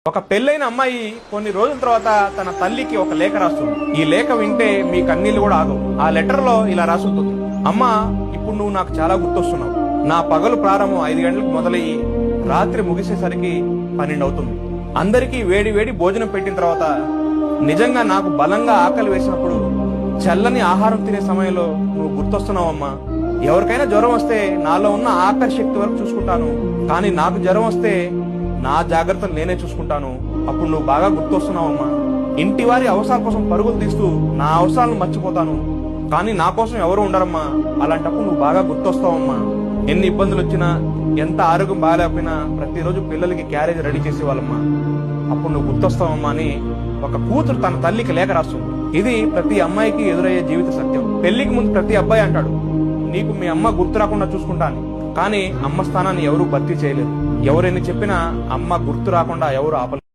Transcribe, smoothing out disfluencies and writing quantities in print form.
ఒక పెళ్ళైన అమ్మాయి కొన్ని రోజుల తర్వాత తన తల్లికి ఒక లేఖ రాస్తుంది. ఈ లేఖ వింటే మీ కన్నీళ్లు కూడా ఆగవు. ఆ లెటర్ లో ఇలా రాసుంటుంది: అమ్మా, ఇప్పుడు నువ్వు నాకు చాలా గుర్తొస్తున్నావు. నా పగలు ప్రారంభం 5 గంటలకు మొదలయ్యి రాత్రి ముగిసేసరికి 12 అవుతుంది. అందరికీ వేడి వేడి భోజనం పెట్టిన తర్వాత నిజంగా నాకు బలంగా ఆకలి వేసినప్పుడు చల్లని ఆహారం తినే సమయంలో నువ్వు గుర్తొస్తున్నావమ్మా. ఎవరికైనా జ్వరం వస్తే నాలో ఉన్న ఆకలి శక్తి వరకు చూసుకుంటాను, కానీ నాకు జ్వరం వస్తే నా జాగ్రత్తలు నేనే చూసుకుంటాను. అప్పుడు నువ్వు బాగా గుర్తొస్తున్నావమ్మా. ఇంటి వారి అవసరాల కోసం పరుగులు తీస్తూ నా అవసరాలను మర్చిపోతాను, కానీ నా కోసం ఎవరు ఉండరమ్మా. అలాంటప్పుడు నువ్వు బాగా గుర్తొస్తావమ్మా. ఎన్ని ఇబ్బందులు వచ్చినా, ఎంత ఆరోగ్యం బాగాలేకపోయినా ప్రతిరోజు పిల్లలకి క్యారేజ్ రెడీ చేసేవాళ్ళమ్మా. అప్పుడు నువ్వు గుర్తొస్తావమ్మా అని ఒక కూతురు తన తల్లికి లేఖ రాస్తుంది. ఇది ప్రతి అమ్మాయికి ఎదురయ్యే జీవిత సత్యం. పెళ్లికి ముందు ప్రతి అబ్బాయి అంటాడు, నీకు మీ అమ్మ గుర్తు రాకుండా చూసుకుంటాను. కానీ అమ్మ స్థానాన్ని ఎవరూ భర్తీ చేయలేరు. ఎవరెన్ని చెప్పినా అమ్మ గుర్తు రాకుండా ఎవరు ఆపలేరు.